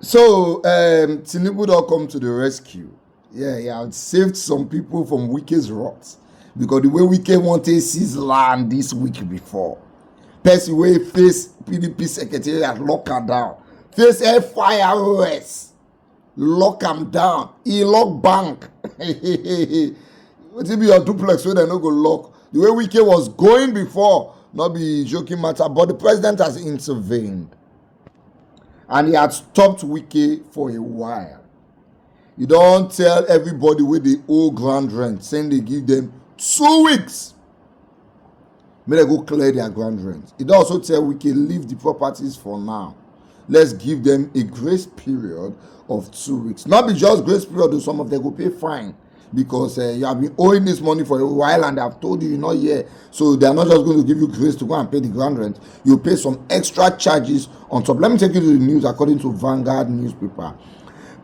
So Tinubu don't come to the rescue. Yeah, he had saved some people from Wike's wrath. Because the way Wike wanted seize land this week before. Person wey face PDP secretariat lock am down. Face FIRS lock am down. He lock bank. Wetin be your duplex wey dem no go lock? The way Wike was going before, not be joking matter, but the president has intervened. And he had stopped Wike for a while. You don't tell everybody where they owe ground rent, saying they give them 2 weeks. May they go clear their ground rent. It also tell Wike leave the properties for now. Let's give them a grace period of 2 weeks. Not be just grace period, though some of them go pay fine. Because you have been owing this money for a while and they have told you you're not here. So they are not just going to give you grace to go and pay the ground rent. You pay some extra charges on top. Let me take you to the news according to Vanguard newspaper.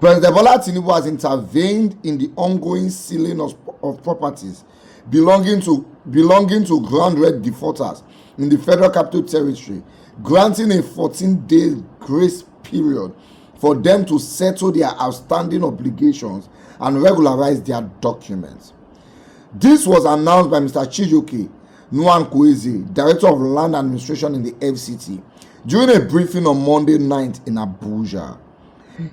President Bola Tinubu has intervened in the ongoing sealing of properties belonging to ground rent defaulters in the Federal Capital Territory, granting a 14-day grace period for them to settle their outstanding obligations and regularize their documents. This was announced by Mr. Chijioke Nwankweze, Director of Land Administration in the FCT, during a briefing on Monday night in Abuja.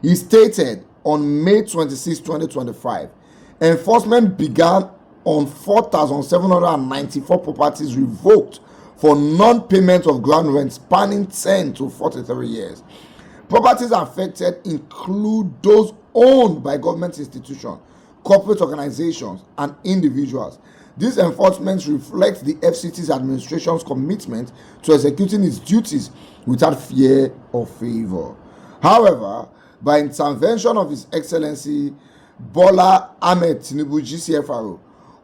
He stated on May 26, 2025, enforcement began on 4,794 properties revoked for non-payment of ground rent spanning 10 to 43 years. Properties affected include those owned by government institutions, corporate organizations, and individuals. These enforcements reflect the FCT's administration's commitment to executing its duties without fear or favor. However, by intervention of His Excellency Bola Ahmed Tinubu GCFRO,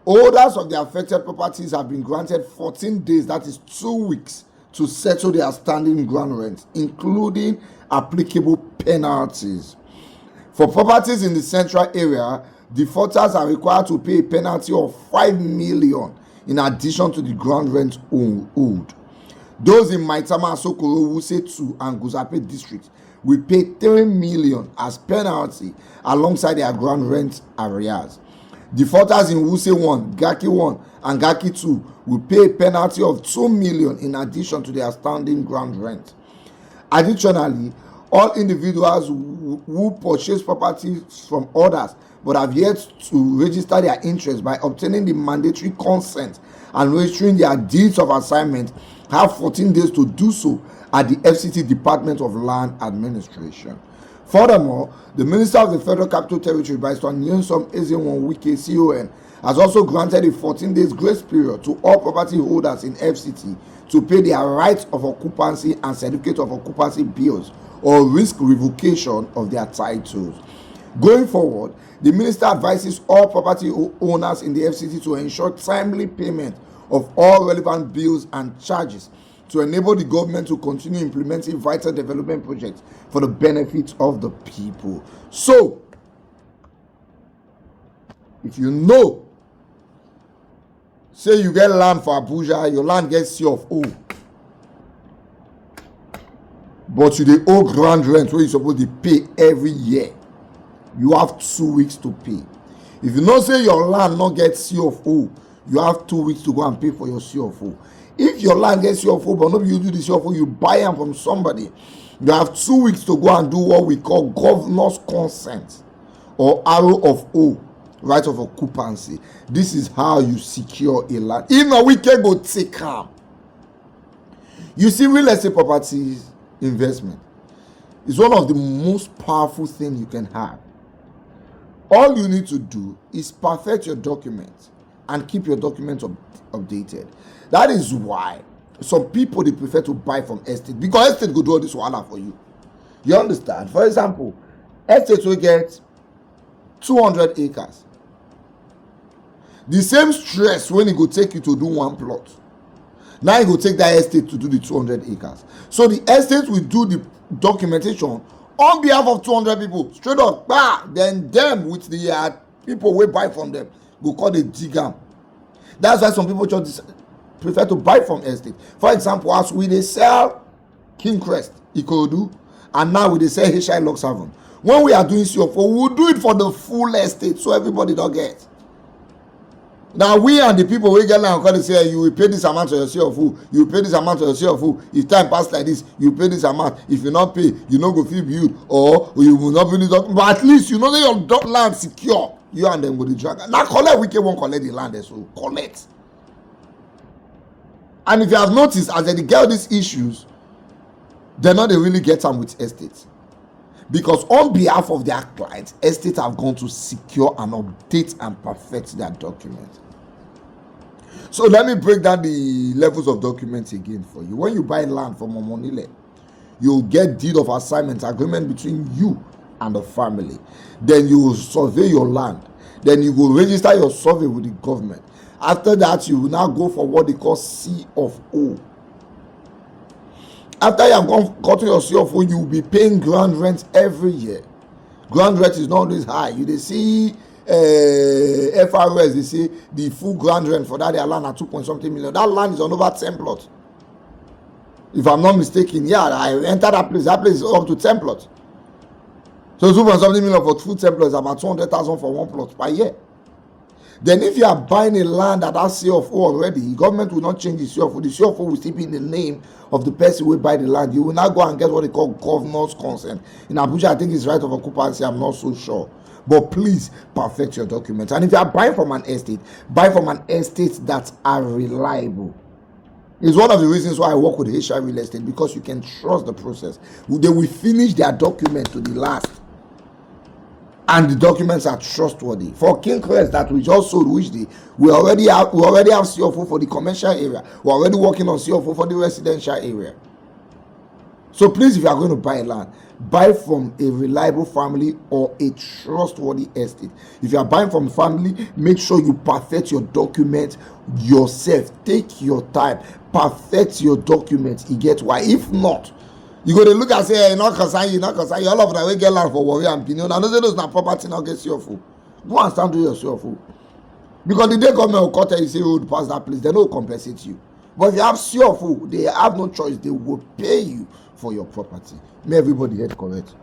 owners of the affected properties have been granted 14 days, that is 2 weeks, to settle their outstanding ground rent, including applicable penalties. For properties in the central area, defaulters are required to pay a penalty of 5 million in addition to the ground rent owed. Those in Maitama, Sokoro, Wuse 2 and Guzape districts will pay 3 million as penalty alongside their ground rent arrears. Defaulters in Wuse 1, Gaki 1 and Gaki 2 will pay a penalty of 2 million in addition to their outstanding ground rent. Additionally, all individuals who purchase properties from others but have yet to register their interest by obtaining the mandatory consent and registering their deeds of assignment have 14 days to do so at the FCT Department of Land Administration. Furthermore, the Minister of the Federal Capital Territory, Barrister Nyesom Ezenwo Wike, CON, has also granted a 14 days grace period to all property holders in FCT to pay their rights of occupancy and certificate of occupancy bills or risk revocation of their titles. Going forward, the minister advises all property owners in the FCT to ensure timely payment of all relevant bills and charges to enable the government to continue implementing vital development projects for the benefit of the people. So, if you know, say you get land for Abuja, your land gets C of O, but you dey owe ground rent wey you suppose dey pay every year, you have 2 weeks to pay. If you know say your land no get C of O, you have 2 weeks to go and pay for your C of O. If your land gets C of O, but no be you do the C of O, you buy am from somebody, you have 2 weeks to go and do what we call governor's consent or arrow of O, right of occupancy. This is how you secure a land. If na Wike go take am. You see, real estate properties investment is one of the most powerful things you can have. All you need to do is perfect your documents and keep your documents updated. That is why some people they prefer to buy from estate, because estate go do all this wahala for you. You understand? For example, estate will get 200 acres. The same stress when it go take you to do one plot. Now you go take that estate to do the 200 acres. So the estate will do the documentation on behalf of 200 people. Straight up, then them with the people we buy from them go call the digger. That's why some people just prefer to buy from estate. For example, as we they sell King Crest, Ikorodu, and now we dey sell HI log 7. When we are doing CFO, we will do it for the full estate so everybody don't get. Now we and the people we get land come dey say you will pay this amount to your CFO, you will pay this amount to your CFO. If time pass like this, you pay this amount. If you not pay, you no go fit build, or you will not build it. But at least you know that your land secure. You and them go dey drag. Now collect, Wike won't collect the land, so collect. And if you have noticed, as they get these issues, they're not they really get them with estates. Because on behalf of their clients, estates have gone to secure and update and perfect their documents. So let me break down the levels of documents again for you. When you buy land from Omonile, you'll get deed of assignment agreement between you and the family. Then you will survey your land. Then you will register your survey with the government. After that, you will now go for what they call C of O. After you have gotten your C of O, you will be paying ground rent every year. Ground rent is not always high. You they see FRS, they say the full ground rent for that their land at 2.something million. That land is on over 10 plots. If I'm not mistaken, yeah, I entered that place. That place is up to 10 plots. So 2.something million for full 10 plots is about 200,000 for one plot per year. Then if you are buying a land that has C of O already, government will not change the C of O. The C of O will still be in the name of the person who will buy the land. You will now go and get what they call governor's consent. In Abuja, I think it's right of occupancy. I'm not so sure. But please perfect your documents. And if you are buying from an estate, buy from an estate that are reliable. It's one of the reasons why I work with HI Real Estate, because you can trust the process. They will finish their document to the last. And the documents are trustworthy. For King Crest that we just sold, which we already have CFO for the commercial area. We're already working on CFO for the residential area. So please, if you are going to buy land, buy from a reliable family or a trustworthy estate. If you are buying from family, make sure you perfect your document yourself. Take your time, perfect your document. You get why? If not, you go to look and say, hey, not concern you, not concern you. All of them will get land for worry and opinion. And those not property now get CFO. Go and stand to your CFO. Because the day government will cut you say, oh, pass that place, they don't compensate you. But if you have CFO, they have no choice. They will pay you for your property. May everybody get correct.